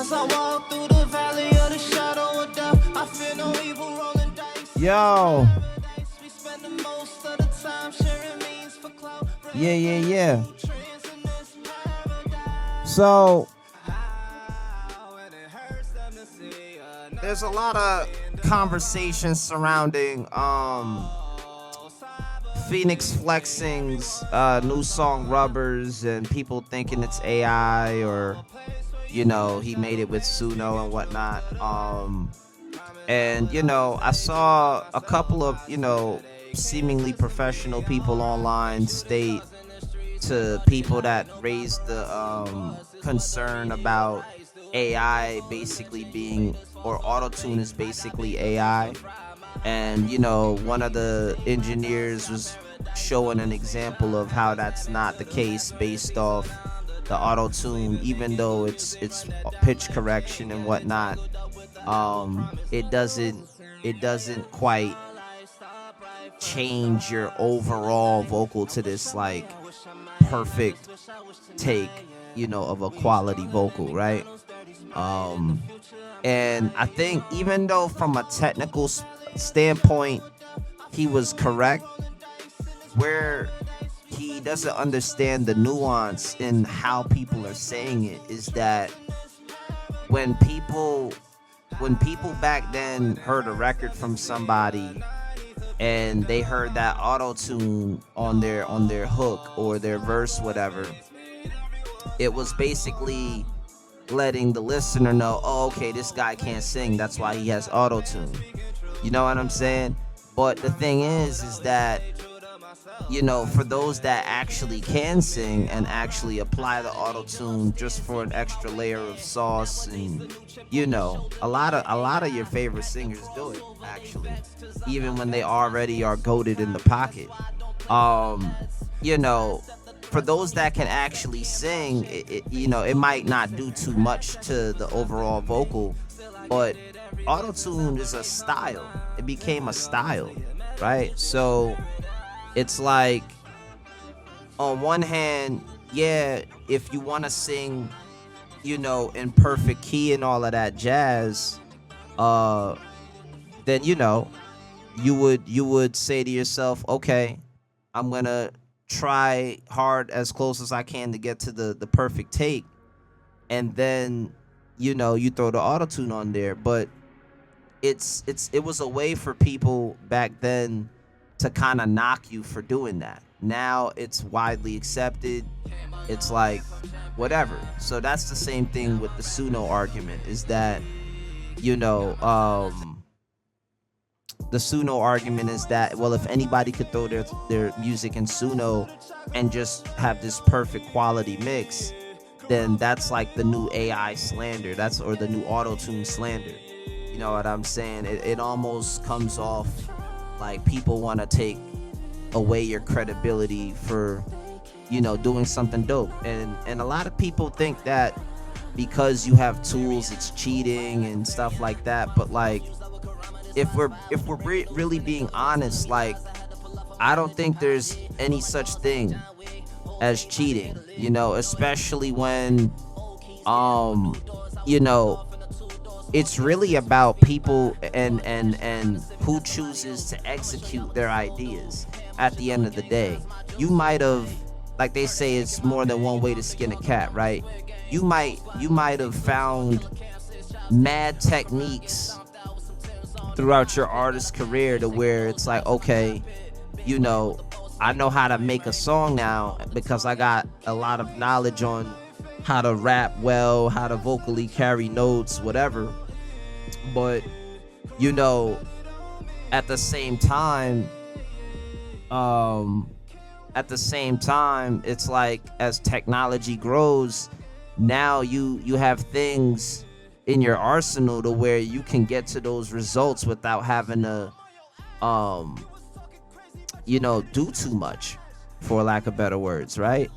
As I walk through the valley of the shadow of death, I fear no evil rolling dice. Yo. We spend the most of the time sharing means for clout. Yeah. So there's a lot of conversations surrounding Phoenix Flexing's new song Rubbers, and people thinking it's AI, or he made it with Suno and whatnot. And I saw a couple of seemingly professional people online state to people that raised the concern about AI basically being, or autotune is basically AI. And one of the engineers was showing an example of how that's not the case based off the autotune, even though it's pitch correction and whatnot. It doesn't quite change your overall vocal to this like perfect take, of a quality vocal, right? And I think even though from a technical standpoint he was correct, where he doesn't understand the nuance in how people are saying it is that when people back then heard a record from somebody and they heard that auto tune on their hook or their verse, whatever, it was basically letting the listener know, oh, okay, this guy can't sing, that's why he has auto tune. You know what I'm saying? But the thing is that for those that actually can sing and actually apply the auto tune just for an extra layer of sauce, and a lot of your favorite singers do it actually, even when they already are goated in the pocket. For those that can actually sing, it might not do too much to the overall vocal, but auto tune is a style. It became a style, right? So it's like, on one hand, yeah, if you want to sing, in perfect key and all of that jazz, then you would say to yourself, okay, I'm gonna try hard as close as I can to get to the perfect take, and then you throw the auto tune on there. But it was a way for people back then to kind of knock you for doing that. Now it's widely accepted. It's like whatever. So that's the same thing with the Suno argument, is that the Suno argument is that, well, if anybody could throw their music in Suno and just have this perfect quality mix, then that's like the new AI slander. Or the new auto-tune slander. You know what I'm saying? It almost comes off like people want to take away your credibility for, doing something dope. And a lot of people think that because you have tools, it's cheating and stuff like that. But like, if we're really being honest, like, I don't think there's any such thing as cheating, especially when, it's really about people and who chooses to execute their ideas. At the end of the day, you might have, like they say, it's more than one way to skin a cat, right? You might have found mad techniques throughout your artist career to where it's like, okay, I know how to make a song now because I got a lot of knowledge on how to rap well, how to vocally carry notes, whatever. But at the same time, it's like, as technology grows, now you have things in your arsenal to where you can get to those results without having to do too much, for lack of better words, right?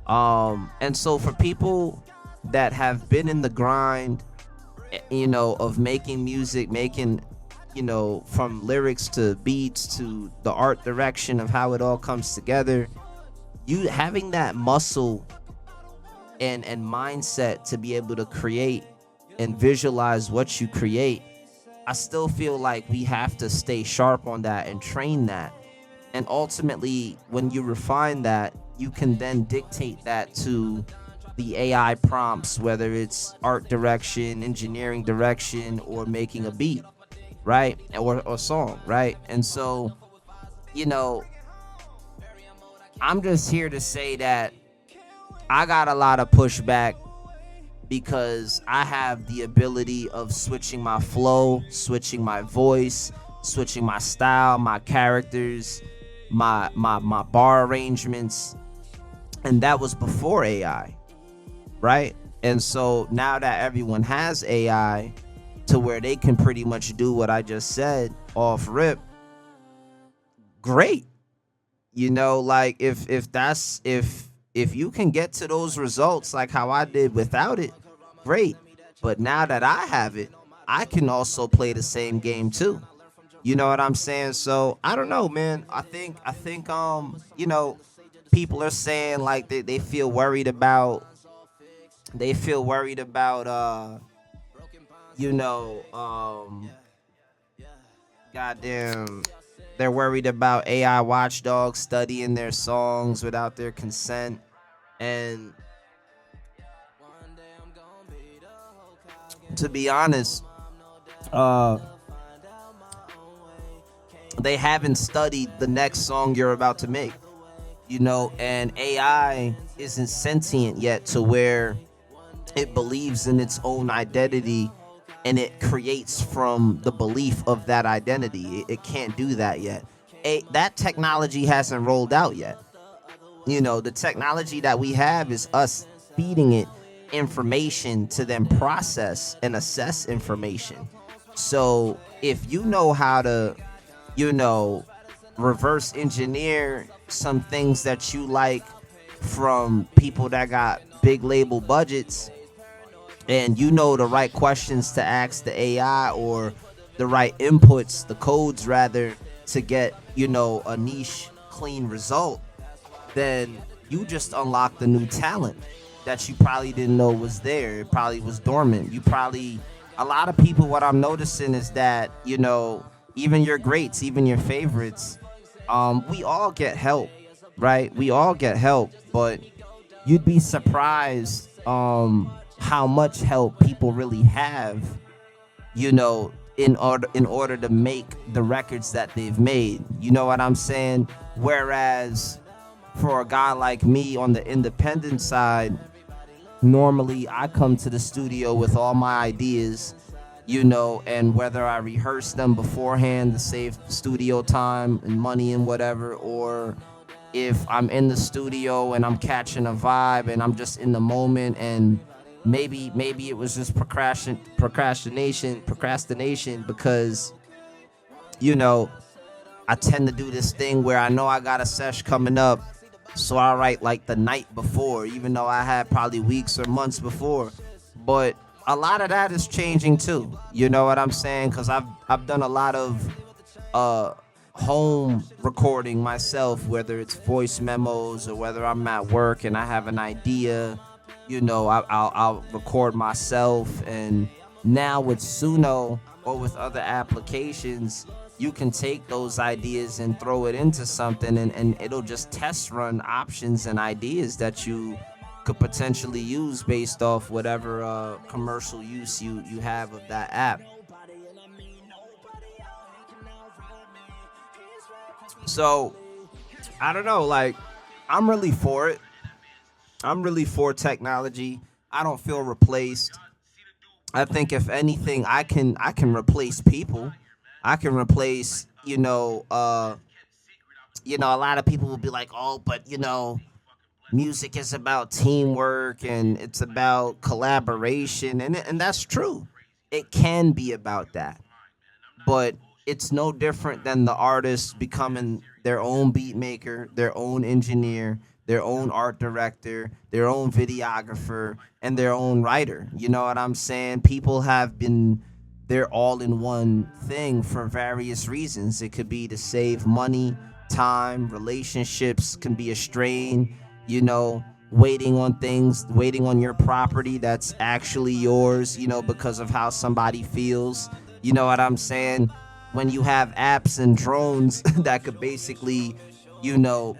And so for people that have been in the grind, of making music, from lyrics to beats to the art direction of how it all comes together, you having that muscle and mindset to be able to create and visualize what you create, I still feel like we have to stay sharp on that and train that. And ultimately, when you refine that, you can then dictate that to the AI prompts, whether it's art direction, engineering direction, or making a beat, right? Or song, right? And so, you know, I'm just here to say that I got a lot of pushback because I have the ability of switching my flow, switching my voice, switching my style, my characters, my bar arrangements, and that was before AI, right? And so now that everyone has AI to where they can pretty much do what I just said off rip, great. Like if you can get to those results like how I did without it, great. But now that I have it, I can also play the same game too. You know what I'm saying? So I don't know, man. I think people are saying like they feel worried about you know, goddamn, they're worried about AI watchdogs studying their songs without their consent. And to be honest, uh, they haven't studied the next song you're about to make. And AI isn't sentient yet to where it believes in its own identity and it creates from the belief of that identity. It can't do that yet. That technology hasn't rolled out yet. The technology that we have is us feeding it information to then process and assess information. So if you know how to, you know, reverse engineer some things that you like from people that got big label budgets, and you know the right questions to ask the AI or the right inputs, the codes rather, to get, a niche clean result, then you just unlocked the new talent that you probably didn't know was there. It probably was dormant. A lot of people, what I'm noticing is that, even your greats, even your favorites, we all get help, right? We all get help, but you'd be surprised how much help people really have, in order to make the records that they've made. You know what I'm saying? Whereas for a guy like me on the independent side, normally I come to the studio with all my ideas, and whether I rehearse them beforehand to save studio time and money and whatever, or if I'm in the studio and I'm catching a vibe and I'm just in the moment, and maybe it was just procrastination because, I tend to do this thing where I know I got a sesh coming up, so I write like the night before, even though I had probably weeks or months before. But a lot of that is changing too. You know what I'm saying? Because I've done a lot of home recording myself, whether it's voice memos or whether I'm at work and I have an idea. I'll record myself. And now with Suno or with other applications, you can take those ideas and throw it into something, and it'll just test run options and ideas that you could potentially use based off whatever commercial use you have of that app. So I don't know, like, I'm really for it. I'm really for technology. I don't feel replaced. I think if anything, I can replace people. I can replace, a lot of people will be like, oh, but music is about teamwork and it's about collaboration, and that's true. It can be about that, but it's no different than the artist becoming their own beat maker, their own engineer, their own art director, their own videographer, and their own writer. You know what I'm saying? People have been their all in one thing for various reasons. It could be to save money, time, relationships can be a strain, you know, waiting on things, waiting on your property that's actually yours, because of how somebody feels. You know what I'm saying? When you have apps and drones that could basically,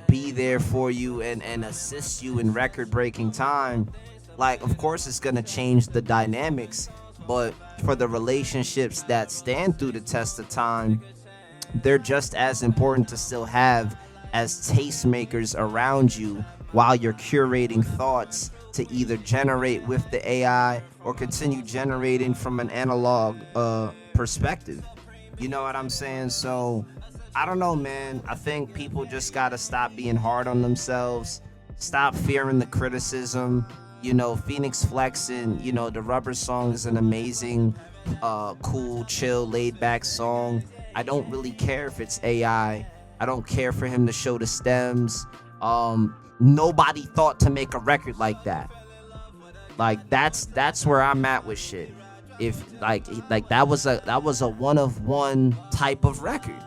be there for you and assist you in record breaking time, like, of course, it's going to change the dynamics. But for the relationships that stand through the test of time, they're just as important to still have as tastemakers around you while you're curating thoughts to either generate with the AI or continue generating from an analog perspective. You know what I'm saying? So I don't know, man. I think people just gotta stop being hard on themselves, stop fearing the criticism. Phoenix Flexin', the Rubber song is an amazing, cool, chill, laid back song. I don't really care if it's AI. I don't care for him to show the stems. Nobody thought to make a record like that. Like that's where I'm at with shit. If like that was a one of one type of record,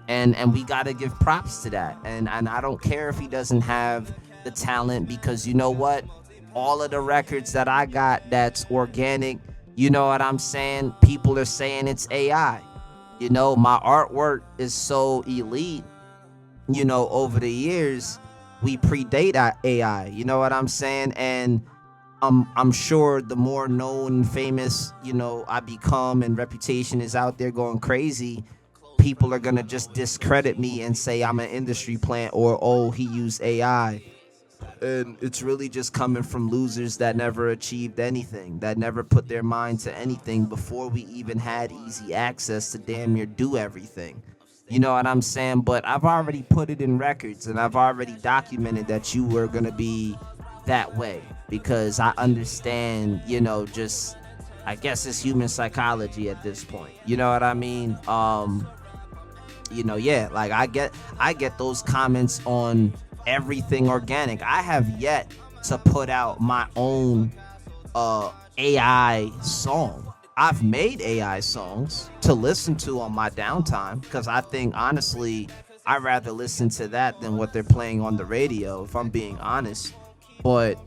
and we gotta give props to that. And I don't care if he doesn't have the talent, because you know what? All of the records that I got that's organic, you know what I'm saying? People are saying it's AI. My artwork is so elite, over the years, we predate AI, you know what I'm saying? And I'm sure the more known, famous, I become and reputation is out there going crazy, people are gonna just discredit me and say I'm an industry plant, or, oh, he used AI. And it's really just coming from losers that never achieved anything, that never put their mind to anything before we even had easy access to damn near do everything. You know what I'm saying? But I've already put it in records, and I've already documented that you were going to be that way, because I understand, just, I guess it's human psychology at this point. You know what I mean? Yeah, like I get those comments on everything organic. I have yet to put out my own AI song. I've made AI songs to listen to on my downtime, because I think, honestly, I'd rather listen to that than what they're playing on the radio, if I'm being honest. But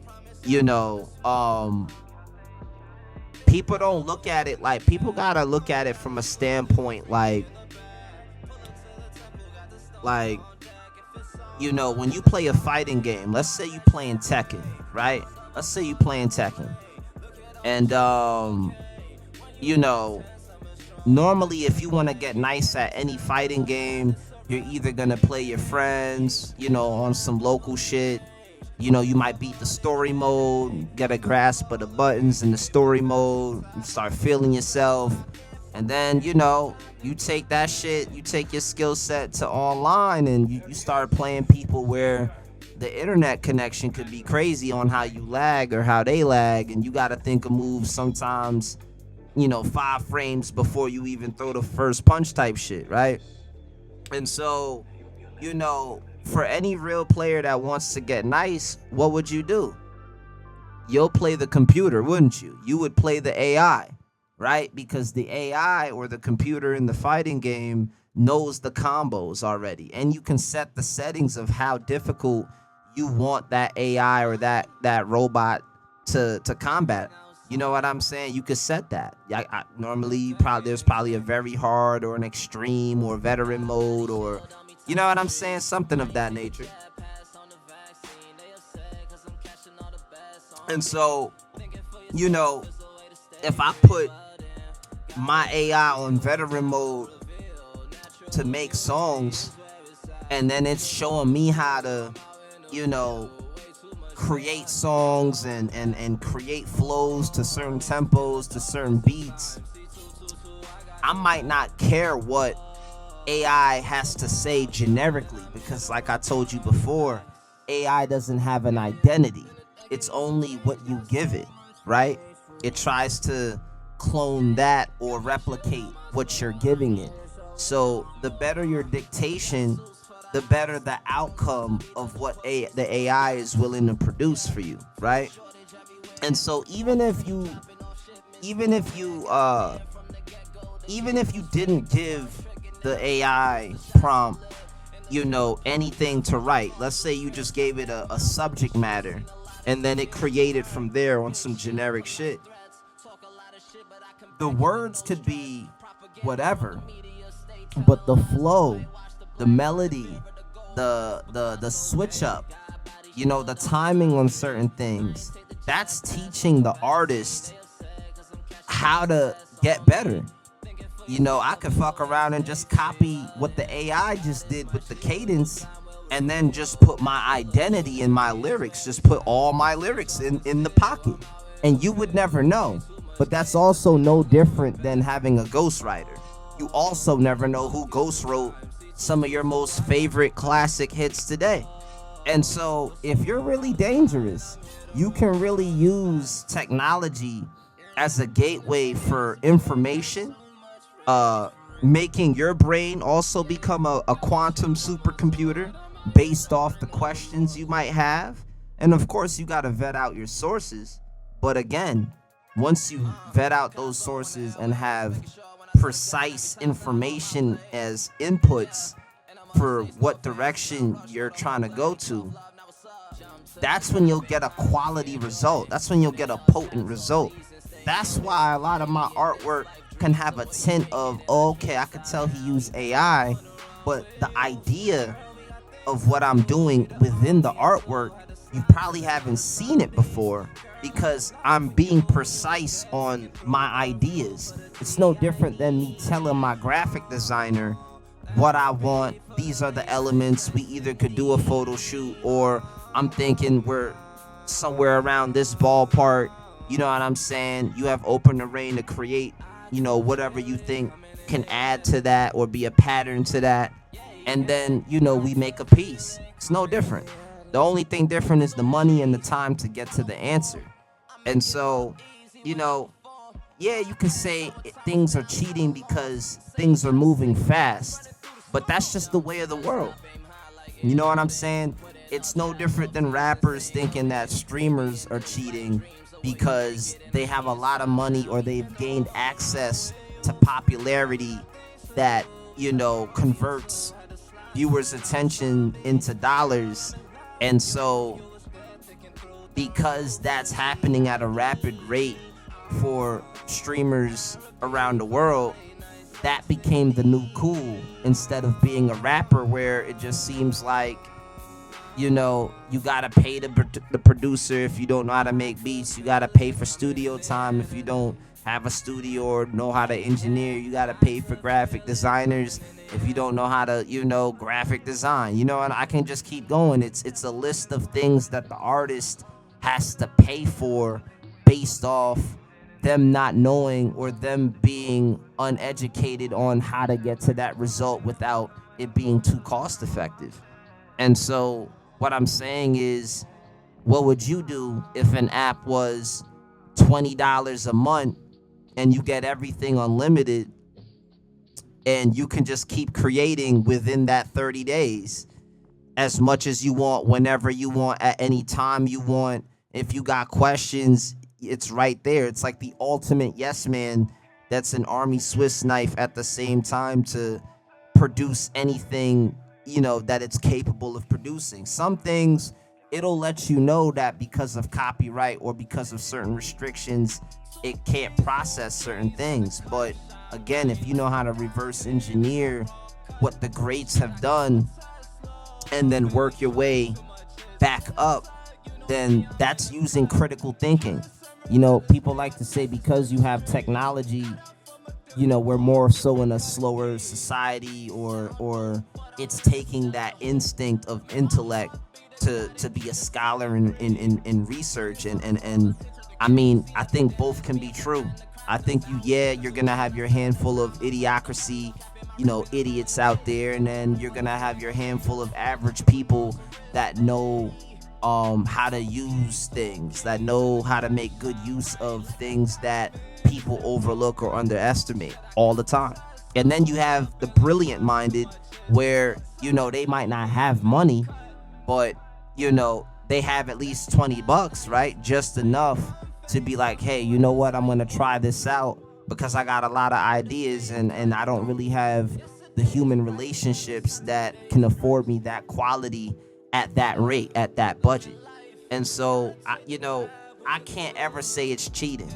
people don't look at it like, people gotta look at it from a standpoint like when you play a fighting game, let's say you playing Tekken, right? Let's say you playing Tekken. And, normally if you want to get nice at any fighting game, you're either going to play your friends, on some local shit. You might beat the story mode, get a grasp of the buttons in the story mode, you start feeling yourself. And then, you take that shit, you take your skill set to online, and you start playing people where the internet connection could be crazy on how you lag or how they lag, and you got to think of moves sometimes, 5 frames before you even throw the first punch type shit, right? And so, for any real player that wants to get nice, what would you do? You'll play the computer, wouldn't you? You would play the AI. Right? Because the AI or the computer in the fighting game knows the combos already. And you can set the settings of how difficult you want that AI or that robot to combat. You know what I'm saying? You could set that. Normally, there's probably a very hard or an extreme or veteran mode, or, you know what I'm saying? Something of that nature. And so, if I put my AI on veteran mode to make songs, and then it's showing me how to, create songs and create flows to certain tempos, to certain beats, I might not care what AI has to say generically, because like I told you before, AI doesn't have an identity. It's only what you give it, right? It tries to clone that or replicate what you're giving it. So the better your dictation, the better the outcome of what the AI is willing to produce for you, right? And so even if you didn't give the AI prompt, anything to write, let's say you just gave it a subject matter, and then it created from there on some generic shit. The words could be whatever, but the flow, the melody, the switch up, the timing on certain things, that's teaching the artist how to get better. I could fuck around and just copy what the AI just did with the cadence, and then just put my identity in my lyrics, just put all my lyrics in the pocket, and you would never know. But that's also no different than having a ghostwriter. You also never know who ghost wrote some of your most favorite classic hits today. And so if you're really dangerous, you can really use technology as a gateway for information, making your brain also become a quantum supercomputer based off the questions you might have. And of course, you got to vet out your sources. But again, once you vet out those sources and have precise information as inputs for what direction you're trying to go to, that's when you'll get a quality result. That's when you'll get a potent result. That's why a lot of my artwork can have a tint of, okay, I could tell he used AI, but the idea of what I'm doing within the artwork, you probably haven't seen it before, because I'm being precise on my ideas. It's no different than me telling my graphic designer what I want. These are the elements. We either could do a photo shoot, or I'm thinking we're somewhere around this ballpark. You know what I'm saying? You have open reign to create, whatever you think can add to that or be a pattern to that. And then, we make a piece. It's no different. The only thing different is the money and the time to get to the answer. And so, yeah, you can say things are cheating because things are moving fast, but that's just the way of the world. You know what I'm saying? It's no different than rappers thinking that streamers are cheating because they have a lot of money or they've gained access to popularity that, converts viewers' attention into dollars. And so, because that's happening at a rapid rate for streamers around the world, that became the new cool instead of being a rapper, where it just seems like, you gotta pay the producer if you don't know how to make beats. You gotta pay for studio time if you don't have a studio or know how to engineer. You gotta pay for graphic designers if you don't know how to, graphic design. And I can just keep going. It's a list of things that the artist has to pay for based off them not knowing or them being uneducated on how to get to that result without it being too cost effective. And so what I'm saying is, what would you do if an app was $20 a month and you get everything unlimited and you can just keep creating within that 30 days as much as you want, whenever you want, at any time you want? If you got questions, it's right there. It's like the ultimate yes man that's an army Swiss knife at the same time to produce anything, that it's capable of producing. Some things, it'll let you know that because of copyright or because of certain restrictions, it can't process certain things. But again, if you know how to reverse engineer what the greats have done and then work your way back up, then that's using critical thinking. People like to say because you have technology, we're more so in a slower society, or it's taking that instinct of intellect to be a scholar in research. And I mean, I think both can be true. I think you're gonna have your handful of idiocracy, idiots out there, and then you're gonna have your handful of average people that know how to use things, that know how to make good use of things that people overlook or underestimate all the time. And then you have the brilliant minded, where they might not have money, but they have at least $20, right? Just enough to be like, hey, you know what, I'm gonna try this out because I got a lot of ideas, and I don't really have the human relationships that can afford me that quality at that rate, at that budget. And so, I can't ever say it's cheating,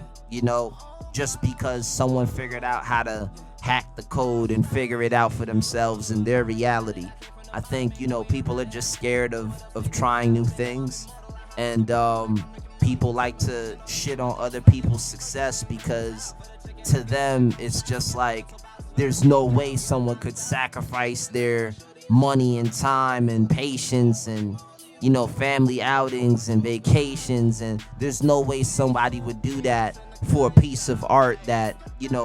just because someone figured out how to hack the code and figure it out for themselves in their reality. I think, people are just scared of trying new things. And people like to shit on other people's success because to them, it's just like there's no way someone could sacrifice their money and time and patience and family outings and vacations, and there's no way somebody would do that for a piece of art that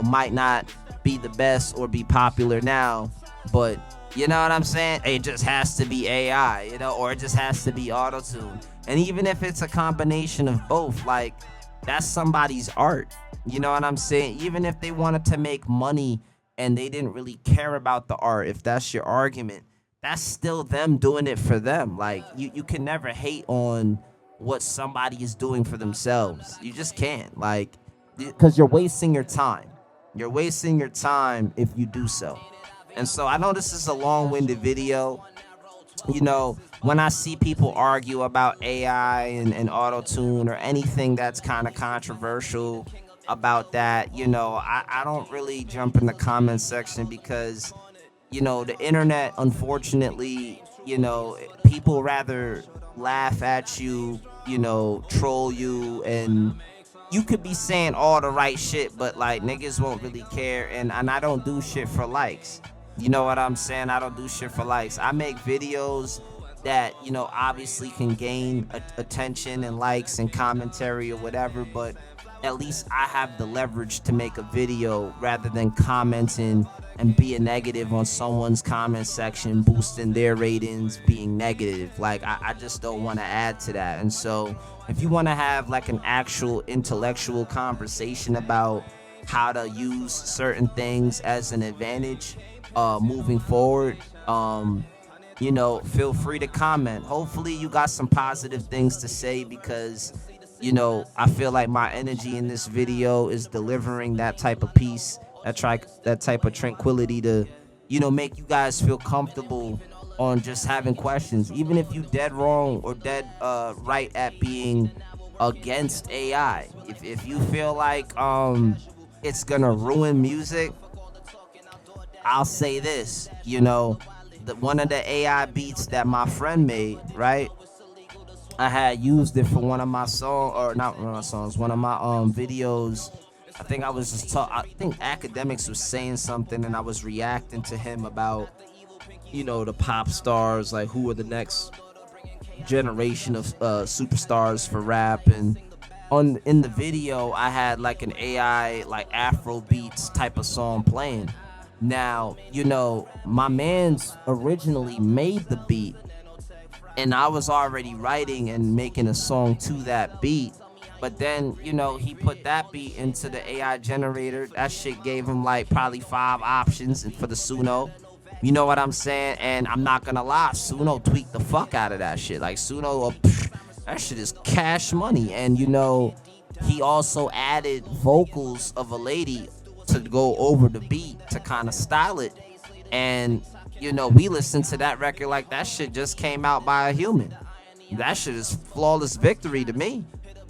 might not be the best or be popular now, but you know what I'm saying, it just has to be AI, or it just has to be auto-tune. And even if it's a combination of both, like, that's somebody's art, you know what I'm saying? Even if they wanted to make money and they didn't really care about the art, if that's your argument, that's still them doing it for them. Like, you can never hate on what somebody is doing for themselves. You just can't. Like, because you're wasting your time. You're wasting your time if you do so. And so I know this is a long-winded video. When I see people argue about AI and auto-tune or anything that's kind of controversial about that, I don't really jump in the comment section because the internet, unfortunately, people rather laugh at you, troll you, and you could be saying all the right shit, but like niggas won't really care. And I don't do shit for likes. You know what I'm saying? I don't do shit for likes. I make videos that, obviously can gain attention and likes and commentary or whatever, but at least I have the leverage to make a video rather than commenting and being negative on someone's comment section, boosting their ratings, being negative. Like, I just don't want to add to that. And so if you want to have like an actual intellectual conversation about how to use certain things as an advantage moving forward, feel free to comment. Hopefully you got some positive things to say because I feel like my energy in this video is delivering that type of peace, that type of tranquility to, make you guys feel comfortable on just having questions. Even if you dead wrong or dead right at being against AI. If you feel like it's gonna ruin music, I'll say this, one of the AI beats that my friend made, right? I had used it for one of my songs, or not one of my songs, one of my videos. I think I was just I think Academics was saying something, and I was reacting to him about, the pop stars, like who are the next generation of superstars for rap. And in the video, I had like an AI, like Afro beats type of song playing. Now, my man's originally made the beat, and I was already writing and making a song to that beat. But then, he put that beat into the AI generator. That shit gave him like probably 5 options for the Suno. You know what I'm saying? And I'm not gonna lie, Suno tweaked the fuck out of that shit. Like, Suno, that shit is cash money. And, he also added vocals of a lady to go over the beat to kind of style it. And we listened to that record like that shit just came out by a human. That shit is flawless victory to me,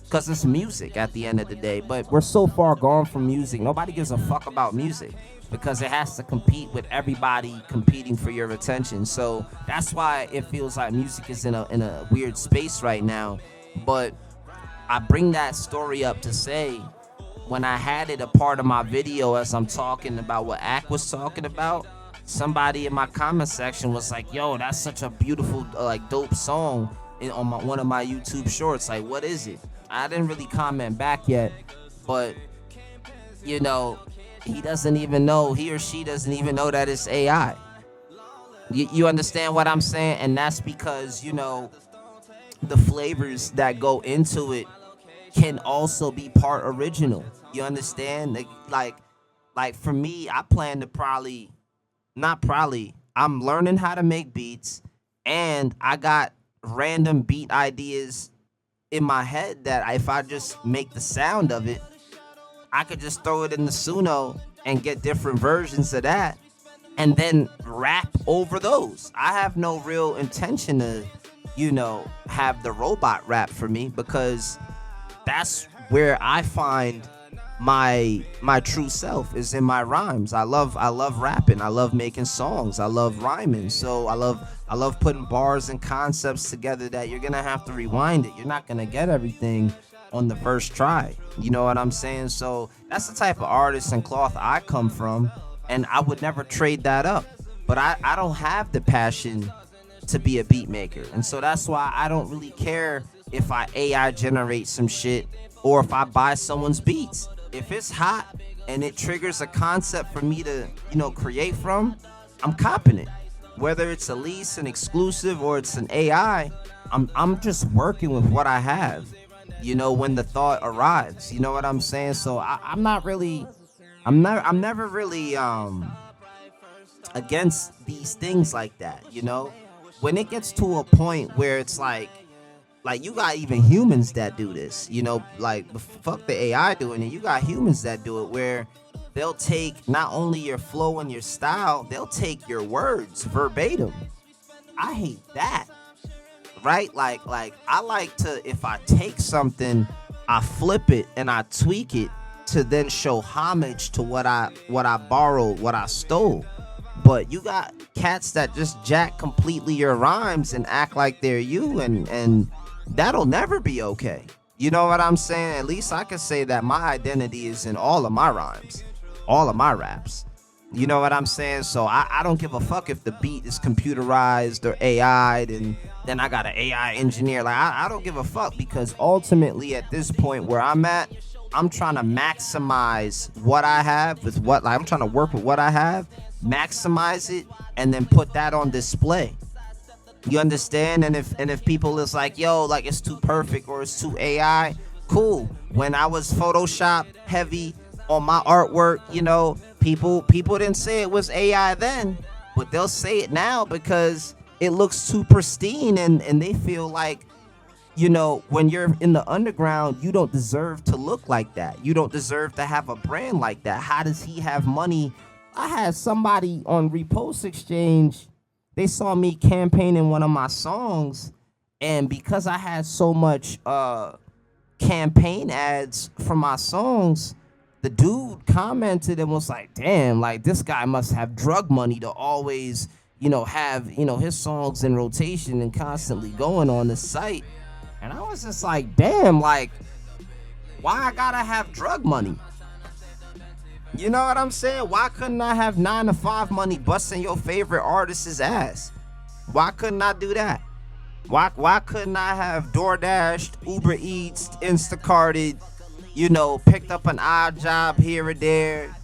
because it's music at the end of the day. But we're so far gone from music. Nobody gives a fuck about music because it has to compete with everybody competing for your attention. So that's why it feels like music is in a weird space right now. But I bring that story up to say, when I had it a part of my video as I'm talking about what Ak was talking about, somebody in my comment section was like, yo, that's such a beautiful, dope song on one of my YouTube shorts. Like, what is it? I didn't really comment back yet, but, he doesn't even know, he or she doesn't even know that it's AI. You understand what I'm saying? And that's because, the flavors that go into it can also be part original. You understand? Like for me, I plan to I'm learning how to make beats, and I got random beat ideas in my head that if I just make the sound of it, I could just throw it in the Suno and get different versions of that and then rap over those. I have no real intention to have the robot rap for me, because that's where I find my true self is in my rhymes. I love rapping. I love making songs. I love rhyming. So I love putting bars and concepts together that you're gonna have to rewind it. You're not gonna get everything on the first try. You know what I'm saying? So that's the type of artist and cloth I come from, and I would never trade that up. But I don't have the passion to be a beat maker. And so that's why I don't really care if I AI generate some shit or if I buy someone's beats. If it's hot and it triggers a concept for me to, create from, I'm copping it. Whether it's a lease, an exclusive, or it's an AI, I'm just working with what I have, when the thought arrives. You know what I'm saying? So I'm never really against these things like that, when it gets to a point where it's like you got even humans that do this, like fuck the AI doing it. You got humans that do it, where they'll take not only your flow and your style, they'll take your words verbatim. I hate that. Right? Like I like to, if I take something, I flip it and I tweak it to then show homage to what I borrowed, what I stole. But you got cats that just jack completely your rhymes and act like they're you, and that'll never be okay. You know what I'm saying? At least I can say that my identity is in all of my rhymes, all of my raps. You know what I'm saying? So I don't give a fuck if the beat is computerized or AI'd, and then I got an AI engineer. Like, I don't give a fuck, because ultimately at this point where I'm at, I'm trying to maximize what I have with what, like, I'm trying to work with what I have, maximize it, and then put that on display. You understand? And if people is like, yo, like it's too perfect or it's too AI, cool. When I was Photoshop heavy on my artwork, people didn't say it was AI then, but they'll say it now because it looks too pristine, and they feel like, when you're in the underground, you don't deserve to look like that. You don't deserve to have a brand like that. How does he have money? I had somebody on Repost Exchange, they saw me campaigning one of my songs, and because I had so much campaign ads for my songs, the dude commented and was like, damn, like this guy must have drug money to always, have, his songs in rotation and constantly going on the site. And I was just like, damn, like, why I gotta have drug money? You know what I'm saying? Why couldn't I have 9 to 5 money busting your favorite artist's ass? Why couldn't I do that? Why couldn't I have DoorDashed, Uber Eats, Instacarted, picked up an odd job here or there,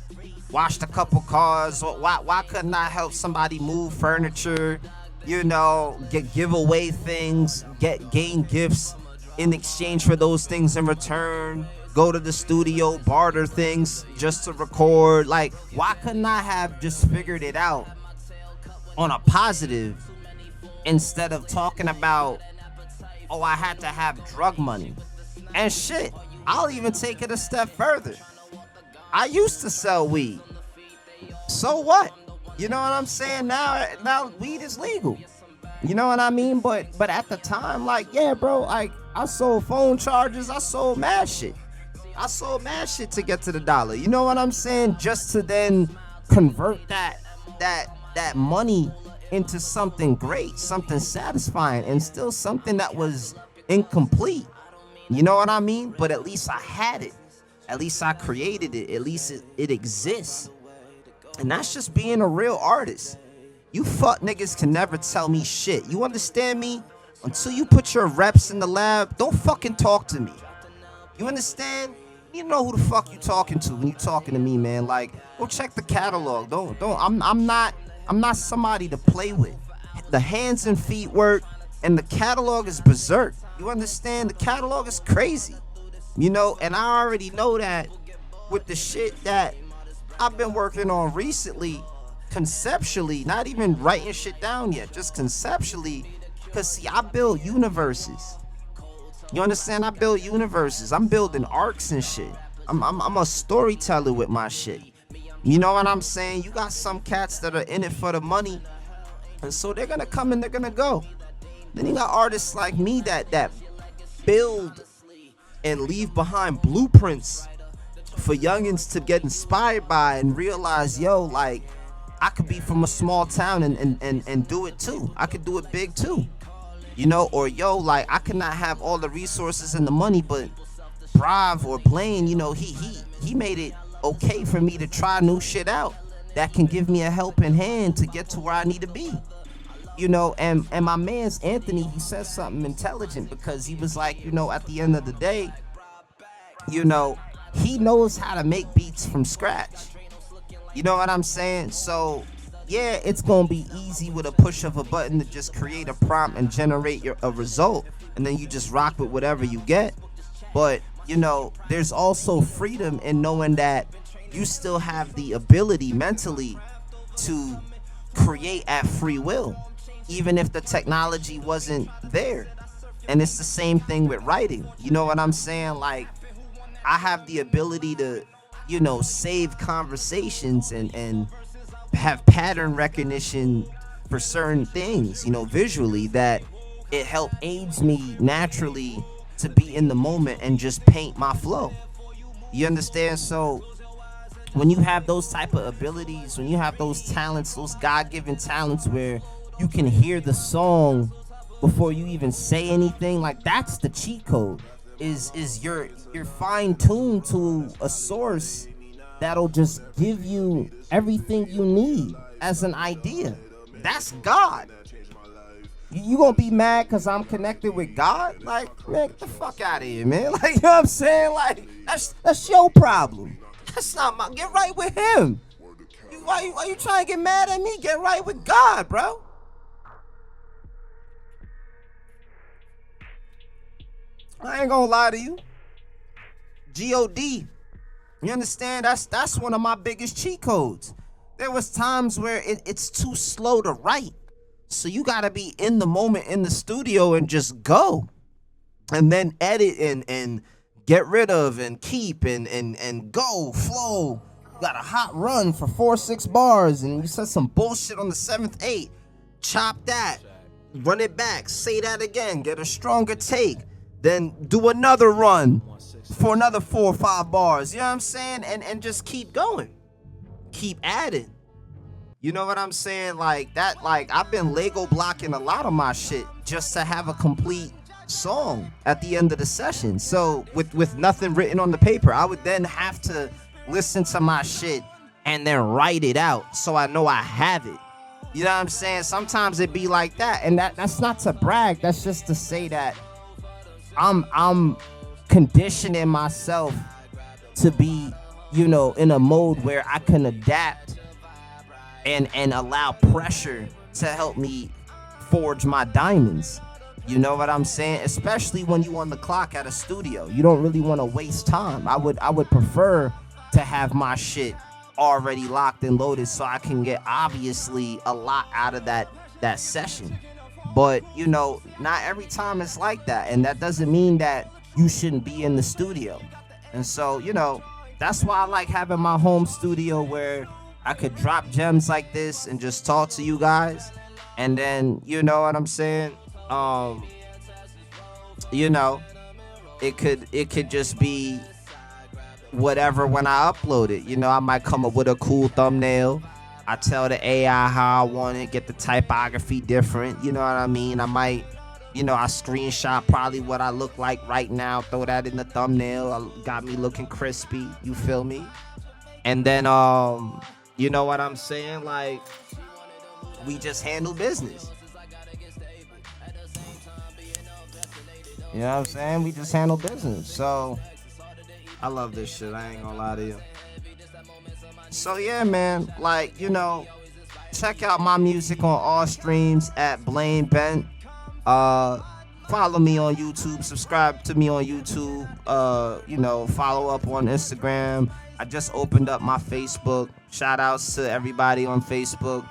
washed a couple cars? Why couldn't I help somebody move furniture, give away things, gain gifts in exchange for those things in return? Go to the studio, barter things just to record. Like, why couldn't I have just figured it out on a positive instead of talking about, oh, I had to have drug money? And shit, I'll even take it a step further. I used to sell weed. So what? You know what I'm saying? Now weed is legal. You know what I mean? But at the time, like, yeah, bro, like, I sold phone chargers, I sold mad shit. I sold mad shit to get to the dollar. You know what I'm saying? Just to then convert that money into something great, something satisfying, and still something that was incomplete. You know what I mean? But at least I had it. At least I created it. At least it exists. And that's just being a real artist. You fuck niggas can never tell me shit. You understand me? Until you put your reps in the lab, don't fucking talk to me. You understand? You know who the fuck you talking to when you talking to me, man. Like, go check the catalog. I'm not somebody to play with. The hands and feet work, and the catalog is berserk. You understand? The catalog is crazy. And I already know that with the shit that I've been working on recently, conceptually, not even writing shit down yet, just conceptually, because see, I build universes. You understand? I build universes. I'm building arcs and shit. I'm a storyteller with my shit. You know what I'm saying? You got some cats that are in it for the money, and so they're gonna come and they're gonna go. Then you got artists like me that build and leave behind blueprints for youngins to get inspired by and realize, yo, like, I could be from a small town and do it too. I could do it big too. You know, or yo, like, I could not have all the resources and the money, but Brav or Blane, you know, he made it okay for me to try new shit out that can give me a helping hand to get to where I need to be. You know, and my man's Anthony, he says something intelligent, because he was like, you know, at the end of the day, you know, he knows how to make beats from scratch. You know what I'm saying? So, yeah, it's going to be easy with a push of a button to just create a prompt and generate a result, and then you just rock with whatever you get. But, you know, there's also freedom in knowing that you still have the ability mentally to create at free will, even if the technology wasn't there. And it's the same thing with writing. You know what I'm saying? Like, I have the ability to, you know, save conversations and have pattern recognition for certain things, you know, visually, that it aids me naturally to be in the moment and just paint my flow. You understand? So when you have those type of abilities, when you have those talents, those God-given talents where you can hear the song before you even say anything, like, that's the cheat code. Is you're fine-tuned to a source that'll just give you everything you need as an idea. That's God. You gonna be mad because I'm connected with God? Like, man, get the fuck out of here, man. Like, you know what I'm saying? Like, that's your problem. That's not my. Get right with him. Why you trying to get mad at me? Get right with God, bro. I ain't gonna lie to you. G-O-D. You understand? That's one of my biggest cheat codes. There was times where it's too slow to write. So you gotta be in the moment in the studio and just go. And then edit and get rid of and keep and go, flow. You got a hot run for 4-6 bars and you said some bullshit on the 7th 8. Chop that. Run it back. Say that again. Get a stronger take. Then do another run for another 4 or 5 bars. You know what I'm saying? And just keep going. Keep adding. You know what I'm saying? Like that, like, I've been Lego blocking a lot of my shit just to have a complete song at the end of the session. So with nothing written on the paper, I would then have to listen to my shit and then write it out so I know I have it. You know what I'm saying? Sometimes it be like that. And that's not to brag. That's just to say that I'm conditioning myself to be, you know, in a mode where I can adapt and allow pressure to help me forge my diamonds. You know what I'm saying? Especially when you on the clock at a studio. You don't really want to waste time. I would prefer to have my shit already locked and loaded so I can get obviously a lot out of that session. But, you know, not every time it's like that. And that doesn't mean that you shouldn't be in the studio. And so, you know, that's why I like having my home studio where I could drop gems like this and just talk to you guys. And then, you know what I'm saying? You know, it could just be whatever when I upload it. You know, I might come up with a cool thumbnail. I tell the AI how I want it, get the typography different. You know what I mean? I might, you know, I screenshot probably what I look like right now, throw that in the thumbnail. Got me looking crispy. You feel me? And then, you know what I'm saying? Like, we just handle business. You know what I'm saying? We just handle business. So, I love this shit. I ain't gonna lie to you. So, yeah, man. Like, you know, check out my music on all streams at Blane Bent. Follow me on YouTube. Subscribe to me on YouTube. You know, follow up on Instagram. I just opened up my Facebook. Shout outs to everybody on Facebook.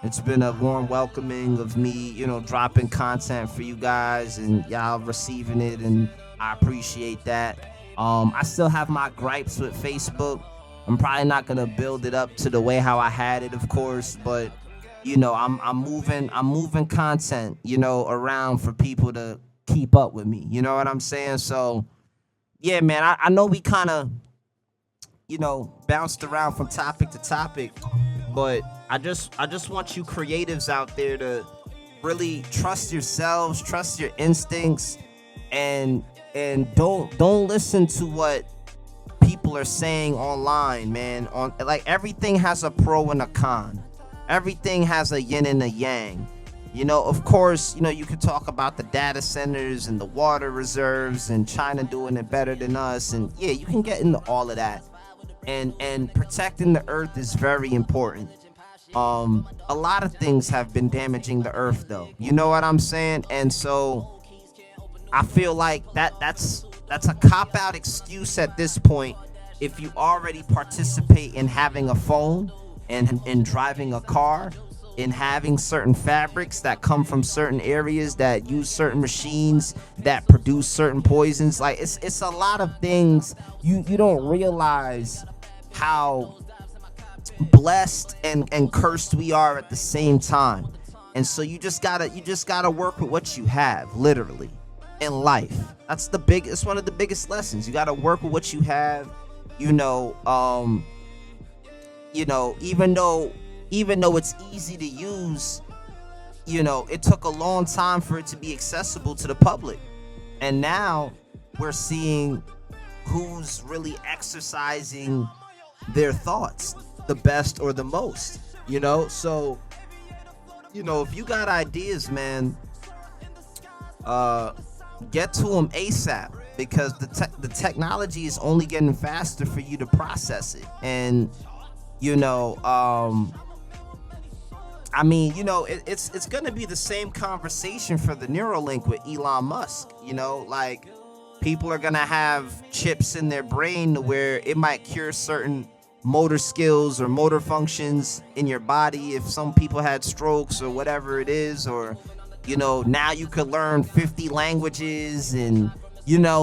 It's been a warm welcoming of me, you know, dropping content for you guys and y'all receiving it, and I appreciate that. I still have my gripes with Facebook. I'm probably not gonna build it up to the way how I had it, of course, but I'm moving content, around for people to keep up with me. You know what I'm saying? So yeah, man, I know we kind of, bounced around from topic to topic, but I just want you creatives out there to really trust yourselves, trust your instincts, and don't listen to what people are saying online, man. On like everything has a pro and a con. Everything has a yin and a yang. Of course, you could talk about the data centers and the water reserves and China doing it better than us, and yeah, you can get into all of that. And protecting the earth is very important. A lot of things have been damaging the earth, though. You know what I'm saying? And so I feel like that's a cop out excuse at this point. If you already participate in having a phone and in driving a car, in having certain fabrics that come from certain areas that use certain machines that produce certain poisons, like it's a lot of things. You don't realize how blessed and cursed we are at the same time. And so you just gotta work with what you have, literally, in life. It's one of the biggest lessons. You gotta work with what you have. you know um even though it's easy to use, it took a long time for it to be accessible to the public. And now we're seeing who's really exercising their thoughts the best or the most. So if you got ideas, man, get to them ASAP, because the technology is only getting faster for you to process it. And it's gonna be the same conversation for the Neuralink with Elon Musk. Like, people are gonna have chips in their brain to where it might cure certain motor skills or motor functions in your body if some people had strokes or whatever it is. Or now you could learn 50 languages and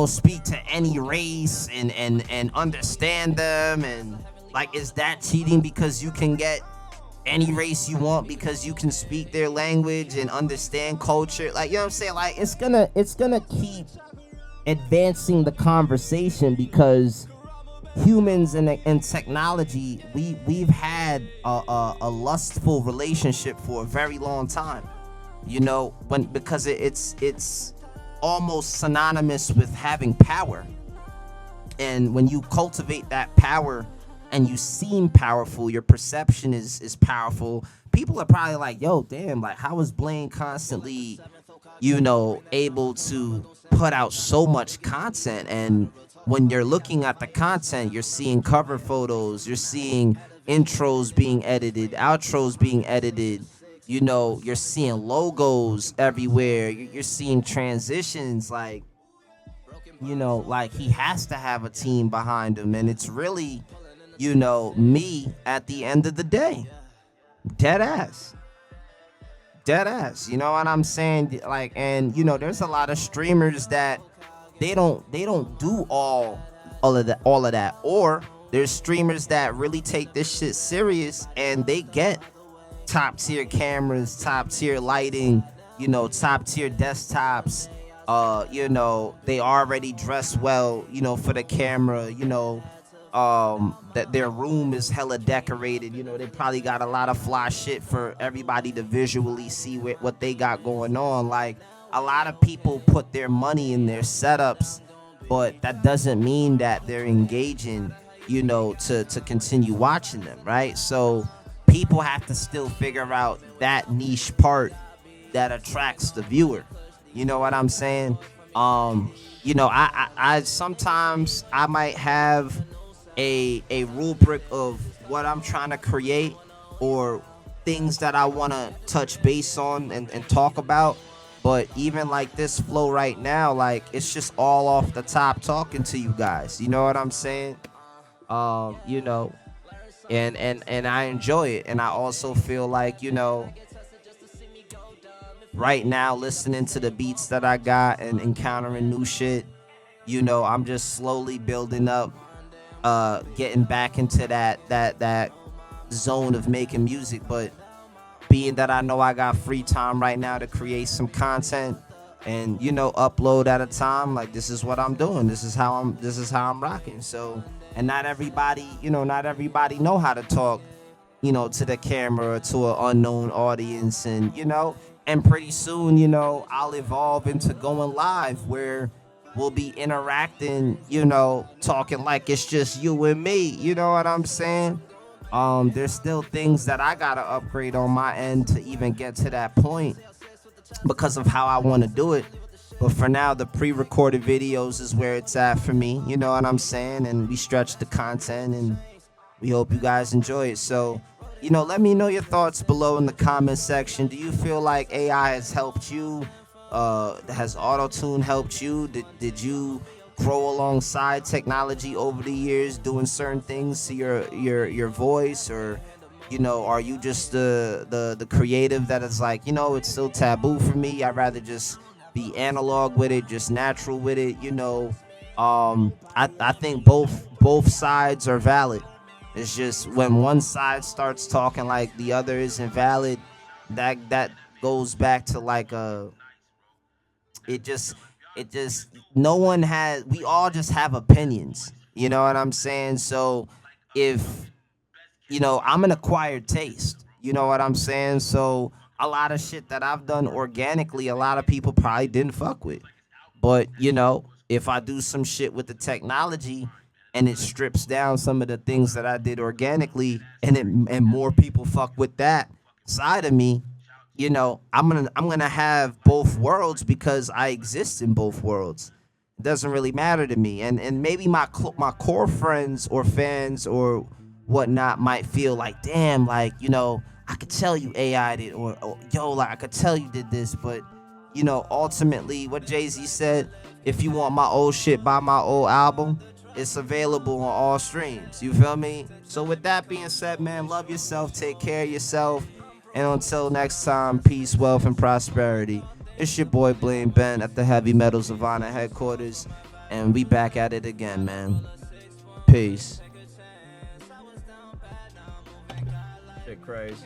speak to any race and understand them. And like, is that cheating because you can get any race you want because you can speak their language and understand culture? Like, you know what I'm saying? Like, it's gonna keep advancing the conversation, because humans and technology, we've had a lustful relationship for a very long time. Because it's almost synonymous with having power. And when you cultivate that power and you seem powerful, your perception is powerful. People are probably like, yo, damn, like, how is Blane constantly, able to put out so much content? And when you're looking at the content, you're seeing cover photos, you're seeing intros being edited, outros being edited, you're seeing logos everywhere, you're seeing transitions, like, like, he has to have a team behind him. And it's really, me at the end of the day. Dead ass. You know what I'm saying? Like, and there's a lot of streamers that they don't do all of that. Or there's streamers that really take this shit serious, and they get top tier cameras, top tier lighting, top tier desktops. They already dress well, for the camera. That their room is hella decorated. They probably got a lot of fly shit for everybody to visually see what they got going on. Like, a lot of people put their money in their setups, but that doesn't mean that they're engaging, to continue watching them, right? So people have to still figure out that niche part that attracts the viewer. You know what I'm saying? I sometimes I might have a rubric of what I'm trying to create, or things that I want to touch base on and talk about. But even like this flow right now, like, it's just all off the top talking to you guys. You know what I'm saying? And I enjoy it. And I also feel like, right now, listening to the beats that I got and encountering new shit, I'm just slowly building up, getting back into that zone of making music. But being that I know I got free time right now to create some content and upload at a time, like this is what I'm doing. This is how I'm rocking. So, and not everybody know how to talk, to the camera or to an unknown audience, and pretty soon, I'll evolve into going live where we'll be interacting, talking like it's just you and me. You know what I'm saying? There's still things that I gotta upgrade on my end to even get to that point because of how I want to do it. But for now, the pre-recorded videos is where it's at for me. You know what I'm saying? And we stretch the content, and we hope you guys enjoy it. So, let me know your thoughts below in the comment section. Do you feel like AI has helped you? Has auto-tune helped you? Did you grow alongside technology over the years, doing certain things to your voice, or are you just the creative that is like, it's still taboo for me. I'd rather just be analog with it, just natural with it. I think both sides are valid. It's just when one side starts talking like the other isn't valid, that goes back to like it just it just no one has we all just have opinions. You know what I'm saying? So if I'm an acquired taste. You know what I'm saying? So a lot of shit that I've done organically, a lot of people probably didn't fuck with. But if I do some shit with the technology and it strips down some of the things that I did organically, and more people fuck with that side of me, I'm gonna have both worlds because I exist in both worlds. It doesn't really matter to me, and maybe my core friends or fans or whatnot might feel like, damn, like I could tell you AI did, or yo, like I could tell you did this, but ultimately, what Jay-Z said, if you want my old shit, buy my old album. It's available on all streams. You feel me? So with that being said, man, love yourself, take care of yourself, and until next time, peace, wealth, and prosperity. It's your boy Blane Ben at the Heavy Metal Savannah headquarters, and we back at it again, man. Peace. Shit crazy.